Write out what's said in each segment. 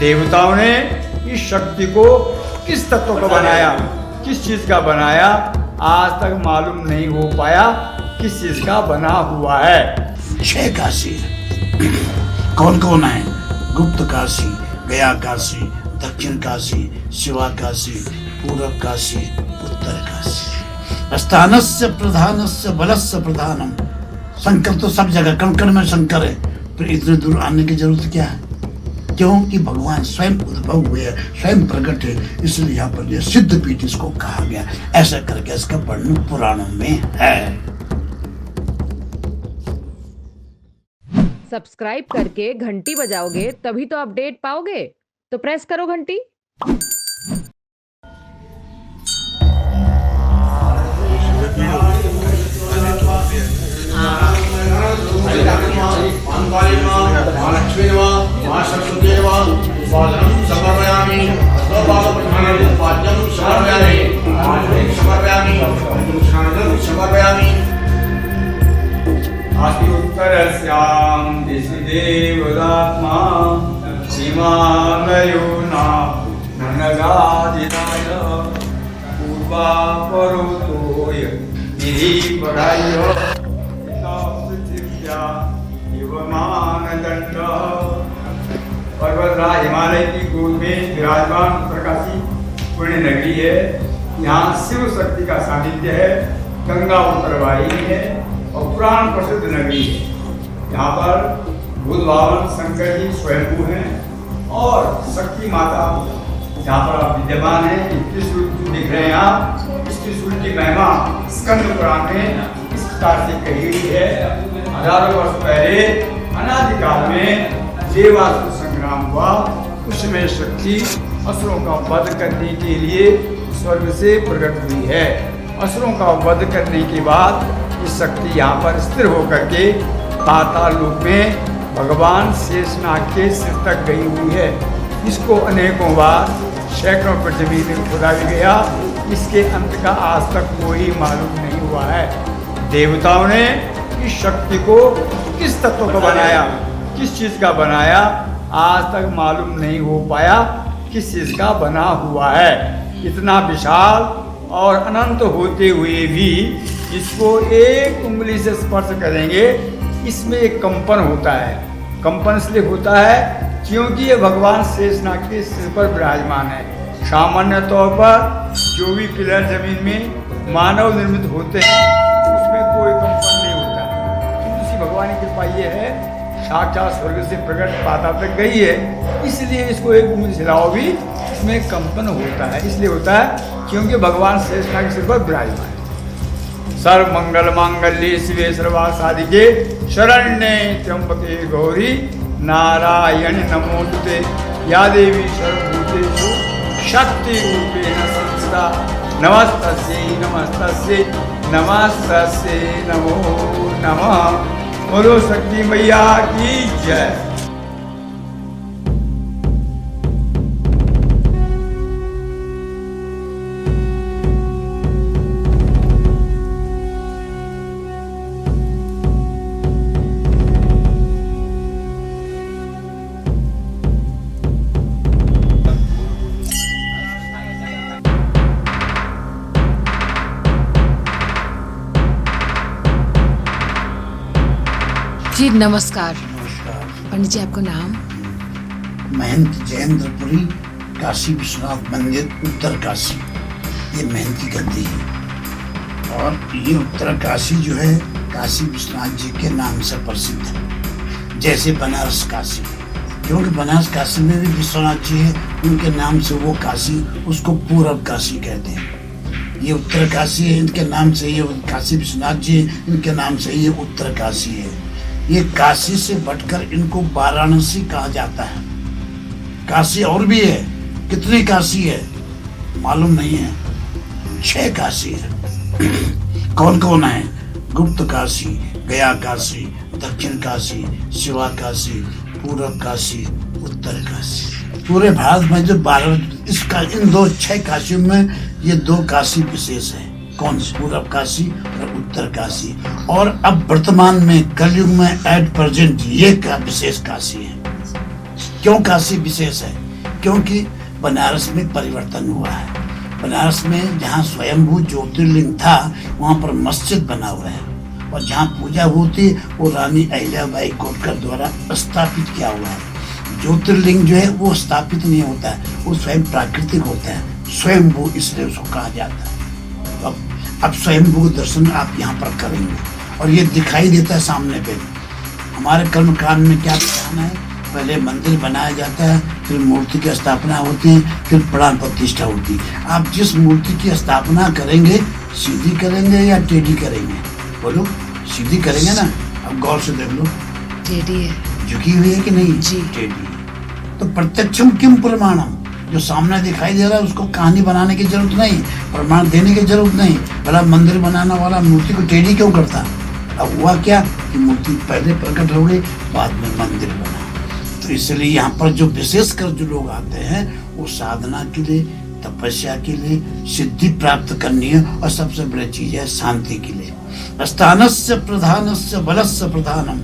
देवताओं ने इस शक्ति को किस तत्व का बनाया, किस चीज का बनाया, आज तक मालूम नहीं हो पाया किस चीज का बना हुआ है। 6 काशी कौन कौन है? गुप्त काशी, गया काशी, दक्षिण काशी, शिवा काशी, पूर्व काशी, उत्तर काशी। स्थानस्य प्रधानस्य बलस्य प्रधानम। शंकर तो सब जगह, कण कण में शंकर है, फिर इतने दूर आने की जरूरत क्या है? क्योंकि भगवान स्वयं उद्भव हुए, स्वयं प्रकट है, इसलिए यहाँ पर यह सिद्ध पीठ इसको कहा गया। ऐसा करके इसका वर्णन पुराणों में है। सब्सक्राइब करके घंटी बजाओगे तभी तो अपडेट पाओगे, तो प्रेस करो घंटी। उत्तरस्यां दिशि देवदात्मा हिमालयो नगाधिताय पूर्वापरोतोय निधिपराय पृथिव्या युवमानदण्ड। पर्वतराज हिमालय की गोद में विराजमान उत्तरकाशी पुण्य नगरी है। यहाँ शिव शक्ति का सानिध्य है, गंगा उत्तरवाहिनी है और पुराण प्रसिद्ध नगरी है। यहाँ पर बुद्ध भगवान शंकर जी स्वयंभू हैं और शक्ति माता यहाँ पर आप विद्यमान है। 21 रूप दिख रहे हैं यहाँ। इस त्रिशूल की महिमा स्कंद पुराण में इस प्रकार से कही हुई है। हजारों वर्ष पहले अनादिकाल में देवासुर संग्राम हुआ, उसमें शक्ति असुरों का वध करने के लिए स्वर्ग से प्रकट हुई है। असुरों का वध करने के बाद ये शक्ति यहाँ पर स्थिर होकर के पाताल लोक में भगवान शेषनाग के सिर तक गई हुई है। इसको अनेकों बार सैकड़ों पृथ्वी में खोदा भी गया, इसके अंत का आज तक कोई मालूम नहीं हुआ है। देवताओं ने इस शक्ति को किस तत्व का बनाया, किस चीज का बनाया, आज तक मालूम नहीं हो पाया किस चीज का बना हुआ है। इतना विशाल और अनंत होते हुए भी इसको एक उंगली से स्पर्श करेंगे, इसमें एक कंपन होता है। कंपन इसलिए होता है क्योंकि ये भगवान शेषनाग के सिर पर विराजमान है। सामान्य तौर पर जो भी पिलर जमीन में मानव निर्मित होते हैं उसमें कोई कंपन नहीं होता, किंतु इसी भगवान की कृपा ये है, साक्षात स्वर्ग से प्रकट पाताल तक गई है, इसलिए इसको एक उंगली से हिलाओ भी इसमें कंपन होता है। इसलिए होता है क्योंकि भगवान शेषनाग के सिर पर विराजमान है। सर्व मंगल मांगल्ये शिवे सर्वार्थ साधिके शरण्ये त्र्यंबके गौरी नारायण नमोस्तुते। या देवी सर्वभूतेषु शक्ति रूपेण संस्थिता। नमस्तस्यै नमस्तस्यै नमस्तस्यै नमो नमः। बोलो शक्ति मैया की जय। जी नमस्कार। पंडित जी आपका नाम? महंत जयेंद्रपुरी, काशी विश्वनाथ मंदिर, उत्तर काशी। ये महंत की गद्दी है और ये उत्तर काशी जो है काशी विश्वनाथ जी के नाम से प्रसिद्ध है। जैसे बनारस काशी, क्योंकि बनारस काशी में भी विश्वनाथ जी है, उनके नाम से वो काशी, उसको पूरब काशी कहते हैं। ये उत्तर काशी है, इनके नाम से ये काशी विश्वनाथ जी है, इनके नाम से ये उत्तर काशी है। ये काशी से बढ़कर इनको वाराणसी कहा जाता है। काशी और भी है, कितनी काशी है मालूम नहीं है, 6 काशी है। कौन कौन है? गुप्त काशी, गया काशी, दक्षिण काशी, शिवा काशी, पूर्व काशी, उत्तर काशी। पूरे भारत में जो 12 इसका इन 6 काशियों में ये 2 काशी विशेष है। कौन? पूर्व काशी और उत्तर काशी। और अब वर्तमान में कलयुग में एट प्रेजेंट ये का विशेष काशी है। क्यों काशी विशेष है? क्योंकि बनारस में परिवर्तन हुआ है। बनारस में जहाँ स्वयंभू ज्योतिर्लिंग था वहाँ पर मस्जिद बना हुआ है, और जहाँ पूजा होती वो रानी अहिल्याबाई होलकर द्वारा स्थापित किया हुआ है। ज्योतिर्लिंग जो है वो स्थापित नहीं होता है, वो स्वयं प्राकृतिक होता है, स्वयंभू इसलिए उसको कहा जाता है। अब स्वयंभू दर्शन आप यहाँ पर करेंगे और ये दिखाई देता है सामने पे। हमारे कर्मकांड में क्या बताना है, पहले मंदिर बनाया जाता है, फिर मूर्ति की स्थापना होती है, फिर प्राण प्रतिष्ठा होती है। आप जिस मूर्ति की स्थापना करेंगे सीधी करेंगे या टेढ़ी करेंगे? बोलो, सीधी करेंगे ना। अब गौर से देख लो, टेढ़ी है, झुकी हुई है कि नहीं? जी। टेढ़ी। तो प्रत्यक्षम किम प्रमाणम, जो सामने दिखाई दे रहा है उसको कहानी बनाने की जरूरत नहीं, प्रमाण देने की जरूरत नहीं। भला मंदिर बनाने वाला मूर्ति को टेढ़ी क्यों करता? अब हुआ क्या कि मूर्ति पहले प्रकट हो गई, बाद में मंदिर बना। तो इसलिए यहाँ पर जो विशेषकर जो लोग आते हैं वो साधना के लिए, तपस्या के लिए, सिद्धि प्राप्त करनी है, और सबसे बड़ी चीज है शांति के लिए। स्थानस्य प्रधानस्य बलस्य प्रधानम।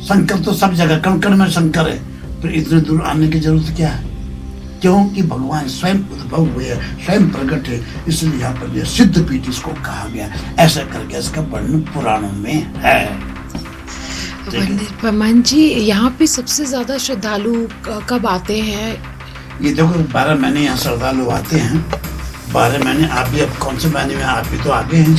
शंकर तो सब जगह, कण कण में शंकर है, फिर इतने दूर आने की जरूरत क्या है? क्योंकि भगवान स्वयं उद्भव हुए हैं, स्वयं प्रकट है, इसलिए यहाँ पर यह सिद्ध पीठ इसको कहा गया। ऐसा करके इसका वर्णन पुराणों में है। परमान जी, यहाँ पे सबसे ज्यादा श्रद्धालु कब आते हैं? ये देखो 12 महीने यहाँ श्रद्धालु आते हैं। 12 महीने आप भी, अब कौन से महीने में आप भी तो आगे हैं,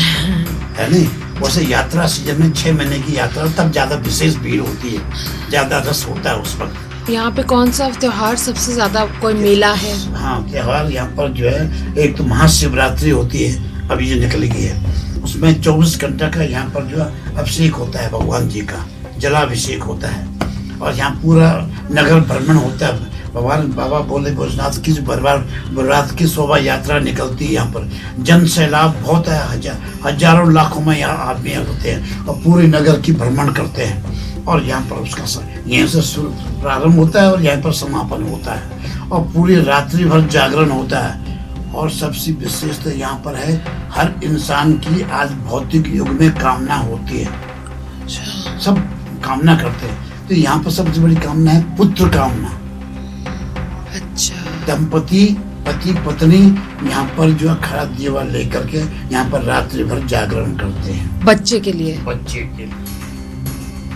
है नहीं? वैसे यात्रा सीजन में 6 महीने की यात्रा, तब ज्यादा विशेष भीड़ होती है, ज्यादा रस होता है उस वक्त। यहाँ पे कौन सा त्योहार सबसे ज्यादा, कोई मेला है? हाँ, त्योहार यहाँ पर जो है, एक तो महाशिवरात्रि होती है, अभी जो निकल गई है, उसमें 24 घंटा का यहाँ पर जो अभिषेक होता है, भगवान जी का जलाभिषेक होता है, और यहाँ पूरा नगर भ्रमण होता है। भगवान बाबा बोले भोजनाथ की बरात की शोभा यात्रा निकलती है। यहाँ पर जन सैलाब बहुत है, हजारों लाखों में यहाँ आदमी होते हैं और पूरे नगर की भ्रमण करते हैं। और यहाँ पर उसका यहीं से प्रारंभ होता है और यहाँ पर समापन होता है, और पूरी रात्रि भर जागरण होता है। और सबसे विशेषता यहाँ पर है, हर इंसान की आज भौतिक युग में कामना होती है, सब कामना करते हैं। तो यहाँ पर सबसे बड़ी कामना है पुत्र कामना। अच्छा। दंपति, पति पत्नी यहाँ पर जो है खड़ा दीवा लेकर के यहाँ पर रात्रि भर जागरण करते हैं, बच्चे के लिए। बच्चे के लिए।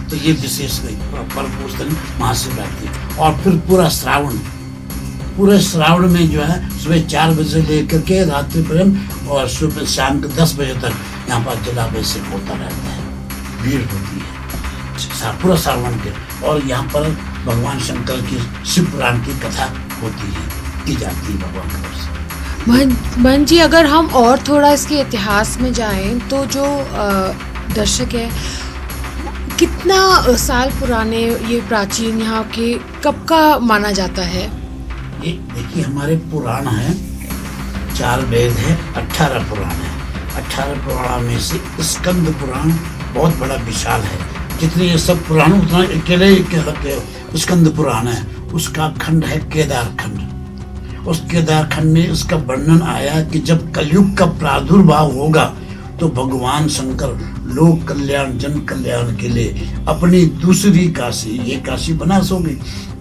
तो ये विशेष पर्व महाशिवरात्रि। और फिर पूरे श्रावण में जो है सुबह 4 बजे लेकर के रात्रि पर्यंत और सुबह शाम के 10 बजे तक यहाँ पर जलाभिषेक होता रहता है, भीड़ होती है पूरा श्रावण के। और यहाँ पर भगवान शंकर की शिव पुराण की कथा होती है, की जाती है भगवान की तरफ से। मन जी, अगर हम और थोड़ा इसके इतिहास में जाएं तो जो दर्शक है, कितना साल पुराने ये प्राचीन यहाँ के कब का माना जाता है? ये देखिए, हमारे पुराण है 4 वेद है, 18 पुराण है। 18 पुराण में से स्कंद पुराण बहुत बड़ा विशाल है। जितने ये सब पुराण उतना अकेले स्कंद पुराण है। उसका खंड है केदार खंड। उस केदार खंड में उसका वर्णन आया कि जब कलयुग का प्रादुर्भाव होगा तो भगवान शंकर लोक कल्याण, जन कल्याण के लिए अपनी दूसरी काशी, ये काशी बनारस होगी,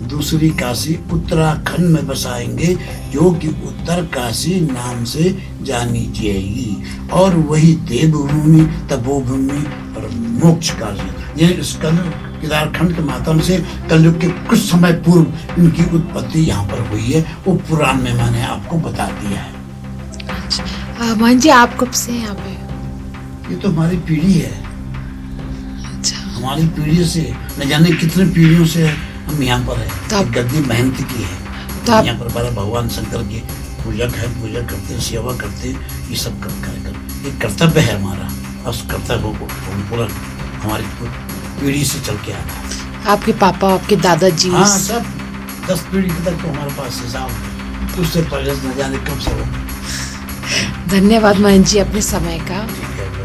दूसरी काशी उत्तराखंड में बसाएंगे, जो कि उत्तर काशी नाम से जानी जाएगी। और वही देवभूमि, तपोभूमि और मोक्ष काशी। ये स्कंद केदारखंड के माध्यम से कलयुग के कुछ समय पूर्व इनकी उत्पत्ति यहाँ पर हुई है। वो पुराण में मैंने आपको बता दिया है। अच्छा, मान जी, आप कब से यहाँ पे? ये तो हमारी पीढ़ी है। अच्छा। हमारी पीढ़ी से न जाने कितने पीढ़ियों से हम यहाँ पर है। तो गद्दी मेहनत की है। तो आप यहाँ पर बड़ा भगवान शंकर के पूजक है, पूजा करते हैं, सेवा करते हैं, ये सब कार्यक्रम, ये कर्तव्य है हमारा। और उस कर्तव्य को पूरा हमारी पीढ़ी से चल के आता है। आपके पापा, आपके दादाजी? हाँ, सब 10 पीढ़ी तक तो हमारे पास हिसाब, उससे पहले न जाने कब से हो। धन्यवाद मान जी अपने समय का।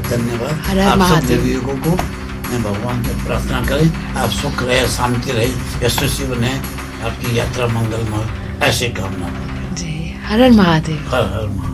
धन्यवाद। हर हर आप सब महादेव। देवियों को मैं भगवान से प्रार्थना करें, आप सुख रहे, शांति रहे, यशस्वी बने, आपकी यात्रा मंगलमय, ऐसे कामना। जी, हर हर महादेव। हर हर महादेव।